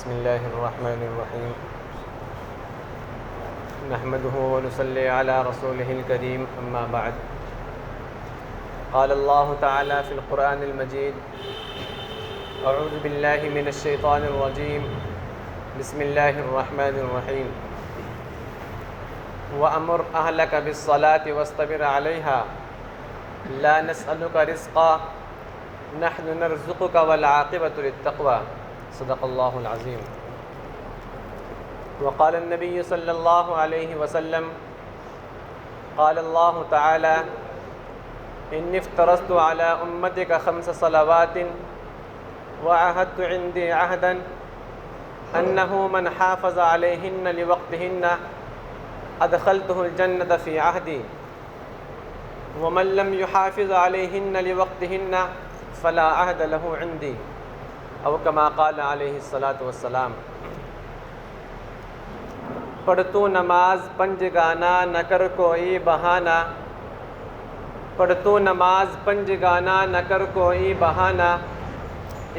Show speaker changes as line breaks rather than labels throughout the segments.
بسم الله الرحمن الرحيم نحمده ونصلي على رسوله الكريم أما بعد قال الله تعالى في القرآن المجيد أعوذ بالله من الشيطان الرجيم بسم الله الرحمن الرحيم وأمر أهلك بالصلاة واصطبر عليها لا نسألك رزقا نحن نرزقك والعاقبة للتقوى صدق الله العظيم وقال النبي صلى الله عليه وسلم قال الله تعالى إني افترضت على أمتك 5 صلوات وعهدت عندي عهدا أنه من حافظ عليهن لوقتهن أدخلته الجنة في عهدي ومن لم يحافظ عليهن لوقتهن فلا عهد له عندي او كما قال علیہ الصلاۃ والسلام۔ پڑھ تو نماز پنج گانا نہ کر کوئی بہانہ، پڑھ تو نماز پنج گانا نہ کر کوئی بہانہ،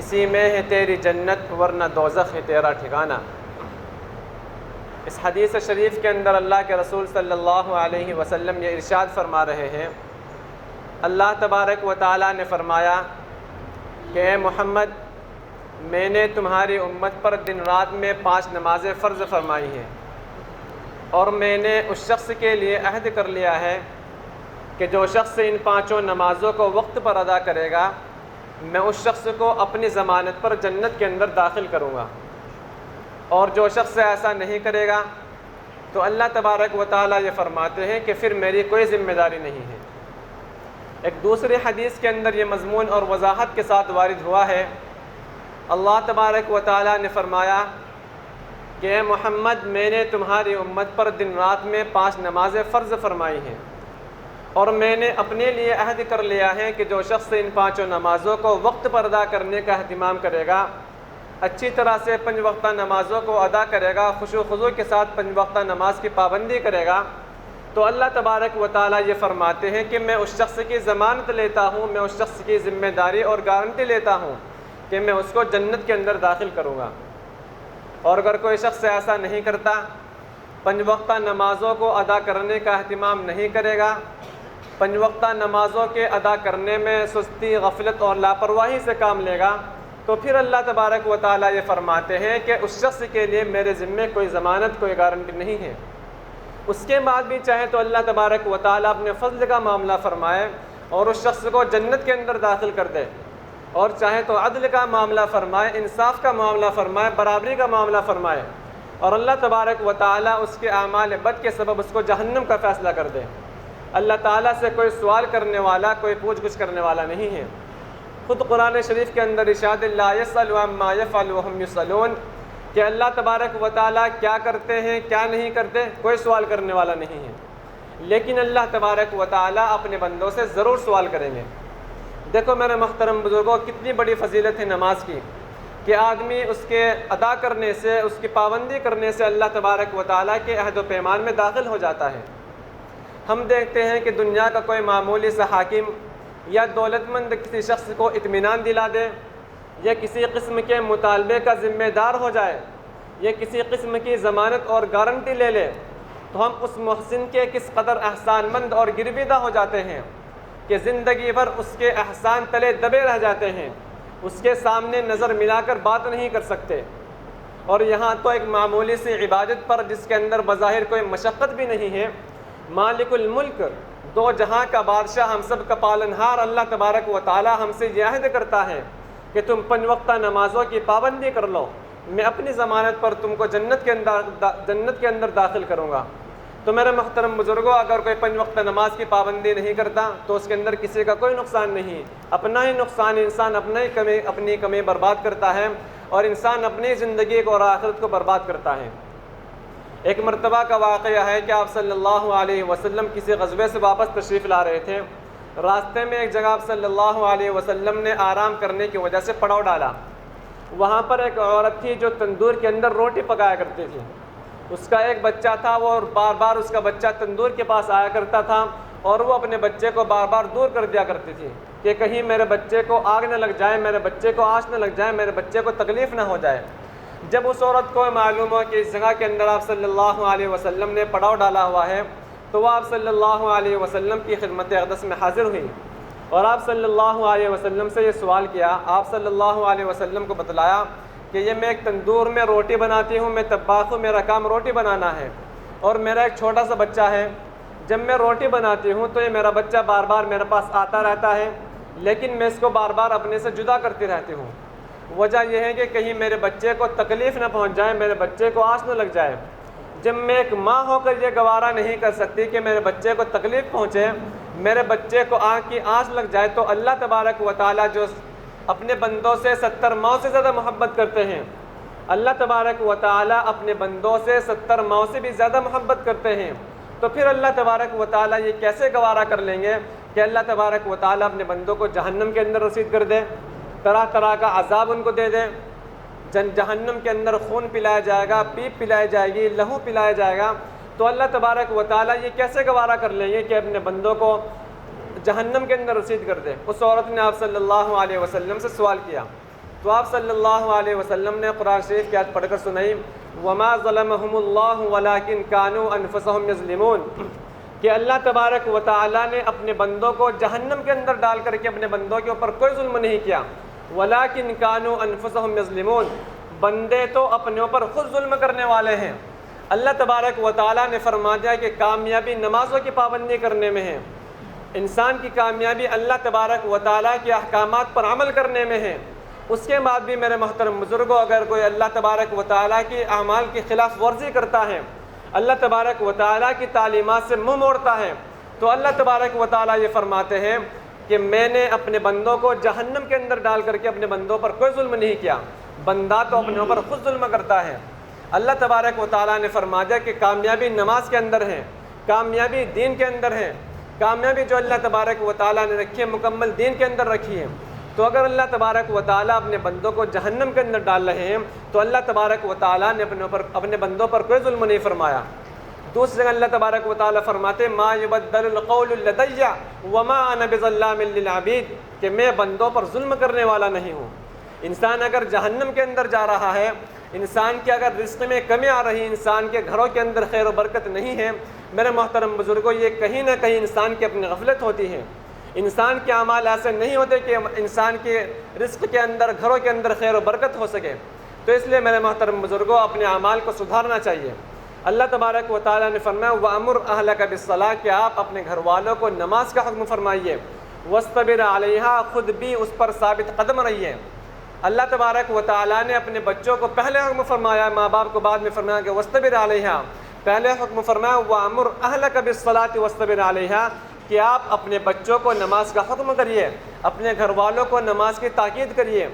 اسی میں ہے تیری جنت ورنہ دوزخ ہے تیرا ٹھکانہ۔ اس حدیث شریف کے اندر اللہ کے رسول صلی اللہ علیہ وسلم یہ ارشاد فرما رہے ہیں، اللہ تبارک و تعالیٰ نے فرمایا کہ اے محمد، میں نے تمہاری امت پر دن رات میں 5 نمازیں فرض فرمائی ہیں، اور میں نے اس شخص کے لیے عہد کر لیا ہے کہ جو شخص ان 5 نمازوں کو وقت پر ادا کرے گا، میں اس شخص کو اپنی ضمانت پر جنت کے اندر داخل کروں گا، اور جو شخص ایسا نہیں کرے گا تو اللہ تبارک و تعالیٰ یہ فرماتے ہیں کہ پھر میری کوئی ذمہ داری نہیں ہے۔ ایک دوسری حدیث کے اندر یہ مضمون اور وضاحت کے ساتھ وارد ہوا ہے، اللہ تبارک و تعالیٰ نے فرمایا کہ اے محمد، میں نے تمہاری امت پر دن رات میں 5 نمازیں فرض فرمائی ہیں، اور میں نے اپنے لیے عہد کر لیا ہے کہ جو شخص ان 5 نمازوں کو وقت پر ادا کرنے کا اہتمام کرے گا، اچھی طرح سے 5 وقتہ نمازوں کو ادا کرے گا، خشوع و خضوع کے ساتھ 5 وقتہ نماز کی پابندی کرے گا، تو اللہ تبارک و تعالیٰ یہ فرماتے ہیں کہ میں اس شخص کی ضمانت لیتا ہوں، میں اس شخص کی ذمہ داری اور گارنٹی لیتا ہوں کہ میں اس کو جنت کے اندر داخل کروں گا۔ اور اگر کوئی شخص ایسا نہیں کرتا، 5 وقتہ نمازوں کو ادا کرنے کا اہتمام نہیں کرے گا، 5 وقتہ نمازوں کے ادا کرنے میں سستی، غفلت اور لاپرواہی سے کام لے گا، تو پھر اللہ تبارک و تعالیٰ یہ فرماتے ہیں کہ اس شخص کے لیے میرے ذمے کوئی ضمانت، کوئی گارنٹی نہیں ہے۔ اس کے بعد بھی چاہے تو اللہ تبارک و تعالیٰ اپنے فضل کا معاملہ فرمائے اور اس شخص کو جنت کے اندر داخل کر دے، اور چاہے تو عدل کا معاملہ فرمائے، انصاف کا معاملہ فرمائے، برابری کا معاملہ فرمائے، اور اللہ تبارک و تعالیٰ اس کے اعمال بد کے سبب اس کو جہنم کا فیصلہ کر دے۔ اللہ تعالیٰ سے کوئی سوال کرنے والا، کوئی پوچھ گچھ کرنے والا نہیں ہے۔ خود قرآن شریف کے اندر ارشاد لا یسأل عما یفعل وہم یسألون کہ اللہ تبارک و تعالیٰ کیا کرتے ہیں، کیا نہیں کرتے، کوئی سوال کرنے والا نہیں ہے، لیکن اللہ تبارک و تعالیٰ اپنے بندوں سے ضرور سوال کریں گے۔ دیکھو میرے محترم بزرگوں، کتنی بڑی فضیلت ہے نماز کی کہ آدمی اس کے ادا کرنے سے، اس کی پابندی کرنے سے اللہ تبارک و تعالیٰ کے عہد و پیمان میں داخل ہو جاتا ہے۔ ہم دیکھتے ہیں کہ دنیا کا کوئی معمولی سا حاکم یا دولت مند کسی شخص کو اطمینان دلا دے، یا کسی قسم کے مطالبے کا ذمہ دار ہو جائے، یا کسی قسم کی ضمانت اور گارنٹی لے لے، تو ہم اس محسن کے کس قدر احسان مند اور گرویدہ ہو جاتے ہیں کہ زندگی بھر اس کے احسان تلے دبے رہ جاتے ہیں، اس کے سامنے نظر ملا کر بات نہیں کر سکتے۔ اور یہاں تو ایک معمولی سی عبادت پر جس کے اندر بظاہر کوئی مشقت بھی نہیں ہے، مالک الملک، 2 جہاں کا بادشاہ، ہم سب کا پالنہار اللہ تبارک و تعالیٰ ہم سے یہ عہد کرتا ہے کہ تم 5 وقتہ نمازوں کی پابندی کر لو، میں اپنی ضمانت پر تم کو جنت کے اندر داخل کروں گا۔ تو میرے محترم بزرگوں، اگر کوئی 5 وقتہ نماز کی پابندی نہیں کرتا تو اس کے اندر کسی کا کوئی نقصان نہیں، اپنا ہی نقصان، انسان اپنی کمی برباد کرتا ہے، اور انسان اپنی زندگی کو اور آخرت کو برباد کرتا ہے۔ ایک مرتبہ کا واقعہ ہے کہ آپ صلی اللہ علیہ وسلم کسی غزوے سے واپس تشریف لا رہے تھے، راستے میں ایک جگہ آپ صلی اللہ علیہ وسلم نے آرام کرنے کی وجہ سے پڑاؤ ڈالا۔ وہاں پر ایک عورت تھی جو تندور کے اندر روٹی پکایا کرتی تھی، اس کا ایک بچہ تھا، وہ بار بار اس کا بچہ تندور کے پاس آیا کرتا تھا، اور وہ اپنے بچے کو بار بار دور کر دیا کرتی تھی کہ کہیں میرے بچے کو آگ نہ لگ جائے، میرے بچے کو آنچ نہ لگ جائے، میرے بچے کو تکلیف نہ ہو جائے۔ جب اس عورت کو معلوم ہو کہ اس جگہ کے اندر آپ صلی اللہ علیہ وسلم نے پڑاؤ ڈالا ہوا ہے تو وہ آپ صلی اللہ علیہ وسلم کی خدمت اقدس میں حاضر ہوئی اور آپ صلی اللہ علیہ وسلم سے یہ سوال کیا۔ آپ صلی اللہ علیہ وسلم کو بتلایا کہ یہ میں ایک تندور میں روٹی بناتی ہوں، میں طباخ ہوں، میرا کام روٹی بنانا ہے اور میرا ایک چھوٹا سا بچہ ہے۔ جب میں روٹی بناتی ہوں تو یہ میرا بچہ بار بار میرے پاس آتا رہتا ہے، لیکن میں اس کو بار بار اپنے سے جدا کرتی رہتی ہوں۔ وجہ یہ ہے کہ کہیں میرے بچے کو تکلیف نہ پہنچ جائے، میرے بچے کو آنچ نہ لگ جائے۔ جب میں ایک ماں ہو کر یہ گوارا نہیں کر سکتی کہ میرے بچے کو تکلیف پہنچے، میرے بچے کو آنکھ کی آنچ لگ جائے، تو اللہ تبارک و تعالیٰ جو اپنے بندوں سے 70 ماؤں سے زیادہ محبت کرتے ہیں، اللہ تبارک و تعالیٰ اپنے بندوں سے 70 ماؤں سے بھی زیادہ محبت کرتے ہیں، تو پھر اللہ تبارک و تعالیٰ یہ کیسے گوارا کر لیں گے کہ اللہ تبارک و تعالیٰ اپنے بندوں کو جہنم کے اندر رسید کر دے، طرح طرح کا عذاب ان کو دے دے، جہنم کے اندر خون پلایا جائے گا، پیپ پلائی جائے گی، لہو پلایا جائے گا، تو اللہ تبارک و تعالیٰ یہ کیسے گوارا کر لیں گے کہ اپنے بندوں کو جہنم کے اندر رسید کر دے۔ اس عورت نے آپ صلی اللہ علیہ وسلم سے سوال کیا تو آپ صلی اللہ علیہ وسلم نے قرآن شریف کی آیت پڑھ کر سنائی، وَمَا ظَلَمَهُمُ اللَّهُ وَلَٰكِنْ كَانُوا أَنفُسَهُمْ يَظْلِمُونَ، کہ اللہ تبارک و تعالیٰ نے اپنے بندوں کو جہنم کے اندر ڈال کر کے اپنے بندوں کے اوپر کوئی ظلم نہیں کیا، وَلَٰكِنْ كَانُوا أَنفُسَهُمْ يَظْلِمُونَ، بندے تو اپنے اوپر خود ظلم کرنے والے ہیں۔ اللہ تبارک و تعالیٰ نے فرما دیا کہ کامیابی نمازوں کی پابندی کرنے میں ہے، انسان کی کامیابی اللہ تبارک و تعالیٰ کے احکامات پر عمل کرنے میں ہے۔ اس کے بعد بھی میرے محترم بزرگوں، اگر کوئی اللہ تبارک و تعالیٰ کی اعمال کی خلاف ورزی کرتا ہے، اللہ تبارک و تعالیٰ کی تعلیمات سے منہ موڑتا ہے، تو اللہ تبارک و تعالیٰ یہ فرماتے ہیں کہ میں نے اپنے بندوں کو جہنم کے اندر ڈال کر کے اپنے بندوں پر کوئی ظلم نہیں کیا، بندہ تو اپنے اوپر خود ظلم کرتا ہے۔ اللہ تبارک و تعالیٰ نے فرما دیا کہ کامیابی نماز کے اندر ہے، کامیابی دین کے اندر ہے، کامیابی جو اللہ تبارک و تعالیٰ نے رکھی ہے مکمل دین کے اندر رکھی ہے۔ تو اگر اللہ تبارک و تعالیٰ اپنے بندوں کو جہنم کے اندر ڈال رہے ہیں تو اللہ تبارک و تعالیٰ نے اپنے بندوں پر کوئی ظلم نہیں فرمایا۔ دوسری جگہ اللہ تبارک و تعالیٰ فرماتے ما یبدل القول لدی وما انا بظلام للعبید، کہ میں بندوں پر ظلم کرنے والا نہیں ہوں۔ انسان اگر جہنم کے اندر جا رہا ہے، انسان کی اگر رزق میں کمی آ رہی، انسان کے گھروں کے اندر خیر و برکت نہیں ہے، میرے محترم بزرگوں، یہ کہیں نہ کہیں انسان کی اپنی غفلت ہوتی ہے۔ انسان کے اعمال ایسے نہیں ہوتے کہ انسان کے رزق کے اندر، گھروں کے اندر خیر و برکت ہو سکے۔ تو اس لیے میرے محترم بزرگوں، اپنے اعمال کو سدھارنا چاہیے۔ اللہ تبارک و تعالیٰ نے فرمایا وَأَمُرْ أَهْلَكَ بِالصَّلَاةِ، کہ آپ اپنے گھر والوں کو نماز کا حکم فرمائیے، وَاسْتَبِرْ عَلَيْهَا، خود بھی اس پر ثابت قدم رہیے۔ اللہ تبارک و تعالیٰ نے اپنے بچوں کو پہلے حکم فرمایا، ماں باپ کو بعد میں فرمایا کہ وَاسْتَبِرْ عَلَيْهَا، پہلے حکم فرمایا وَأَمُرْ أَهْلَكَ بِالصَّلَاةِ وَاسْتَبِرْ عَلَيْهَا، کہ آپ اپنے بچوں کو نماز کا حکم کریے، اپنے گھر والوں کو نماز کی تاکید کریے۔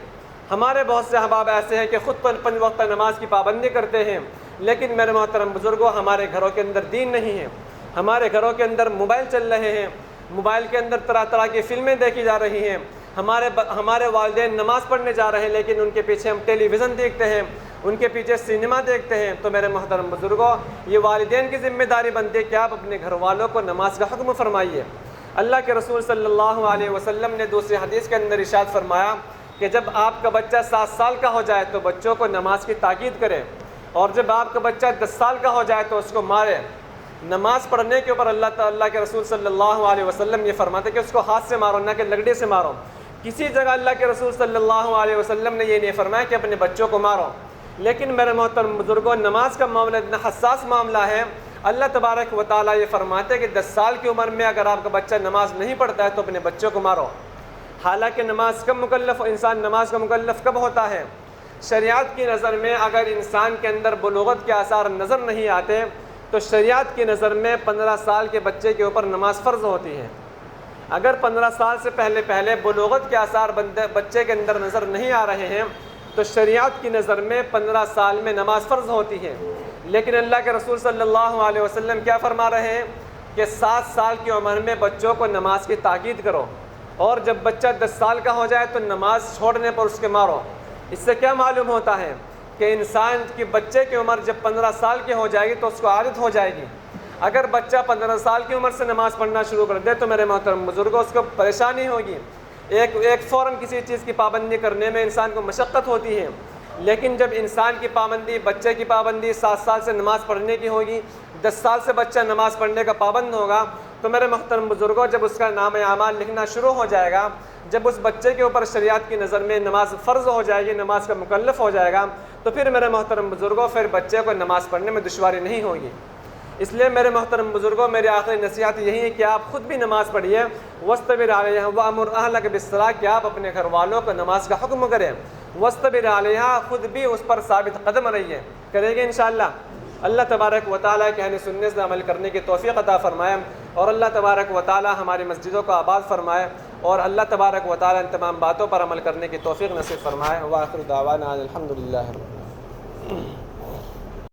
ہمارے بہت سے احباب ایسے ہیں کہ خود 5 وقت نماز کی پابندی کرتے ہیں، لیکن میرے محترم بزرگوں، ہمارے گھروں کے اندر دین نہیں ہے، ہمارے گھروں کے اندر موبائل چل رہے ہیں، موبائل کے اندر طرح طرح کی فلمیں دیکھی جا رہی ہیں، ہمارے والدین نماز پڑھنے جا رہے ہیں لیکن ان کے پیچھے ہم ٹیلی ویژن دیکھتے ہیں، ان کے پیچھے سینما دیکھتے ہیں۔ تو میرے محترم بزرگوں، یہ والدین کی ذمہ داری بنتی ہے کہ آپ اپنے گھر والوں کو نماز کا حکم فرمائیے۔ اللہ کے رسول صلی اللہ علیہ وسلم نے دوسری حدیث کے اندر ارشاد فرمایا کہ جب آپ کا بچہ 7 سال کا ہو جائے تو بچوں کو نماز کی تاکید کرے، اور جب آپ کا بچہ 10 سال کا ہو جائے تو اس کو مارے۔ نماز پڑھنے کے اوپر اللہ کے رسول صلی اللہ علیہ وسلم یہ فرماتے کہ اس کو ہاتھ سے مارو، نہ کہ لکڑی سے مارو۔ کسی جگہ اللہ کے رسول صلی اللہ علیہ وسلم نے یہ نہیں فرمایا کہ اپنے بچوں کو مارو۔ لیکن میرے محترم بزرگوں، نماز کا معاملہ اتنا حساس معاملہ ہے، اللہ تبارک و تعالیٰ یہ فرماتے ہیں کہ 10 سال کی عمر میں اگر آپ کا بچہ نماز نہیں پڑھتا ہے تو اپنے بچوں کو مارو۔ حالانکہ نماز کب مکلف، انسان نماز کا مکلف کب ہوتا ہے؟ شریعت کی نظر میں اگر انسان کے اندر بلوغت کے آثار نظر نہیں آتے تو شریعت کی نظر میں 15 سال کے بچے کے اوپر نماز فرض ہوتی ہے۔ اگر 15 سال سے پہلے بلوغت کے آثار بچے کے اندر نظر نہیں آ رہے ہیں تو شریعت کی نظر میں 15 سال میں نماز فرض ہوتی ہے۔ لیکن اللہ کے رسول صلی اللہ علیہ وسلم کیا فرما رہے ہیں کہ 7 سال کی عمر میں بچوں کو نماز کی تاکید کرو، اور جب بچہ 10 سال کا ہو جائے تو نماز چھوڑنے پر اس کے مارو۔ اس سے کیا معلوم ہوتا ہے کہ انسان کی بچے کی عمر جب 15 سال کی ہو جائے گی تو اس کو عادت ہو جائے گی۔ اگر بچہ 15 سال کی عمر سے نماز پڑھنا شروع کر دے تو میرے محترم بزرگوں اس کو پریشانی ہوگی۔ ایک فوراً کسی چیز کی پابندی کرنے میں انسان کو مشقت ہوتی ہے، لیکن جب انسان کی پابندی، بچے کی پابندی 7 سال سے نماز پڑھنے کی ہوگی، 10 سال سے بچہ نماز پڑھنے کا پابند ہوگا، تو میرے محترم بزرگوں جب اس کا نام اعمال لکھنا شروع ہو جائے گا، جب اس بچے کے اوپر شریعت کی نظر میں نماز فرض ہو جائے گی، نماز کا مکلف ہو جائے گا، تو پھر میرے محترم بزرگوں پھر بچے کو نماز پڑھنے میں دشواری نہیں ہوگی۔ اس لیے میرے محترم بزرگوں میری آخری نصیحت یہی ہے کہ آپ خود بھی نماز پڑھیے، وَاسْتَبِرْ عَلَيْهَا وَأْمُرْ أَهْلَكَ بِالصَّلَاةِ، کہ آپ اپنے گھر والوں کو نماز کا حکم کریں، وَاسْتَبِرْ عَلَيْهَا، خود بھی اس پر ثابت قدم رہیے، کریں گے انشاءاللہ۔ اللہ تبارک و تعالیٰ کہ اہل سنت سے عمل کرنے کی توفیق عطا فرمائے، اور اللہ تبارک و تعالیٰ ہماری مسجدوں کو آباد فرمائے، اور اللہ تبارک و تعالیٰ ان تمام باتوں پر عمل کرنے کی توفیق نصیب فرمائے۔ وآخر دعوانا الحمدللہ رب العالمین۔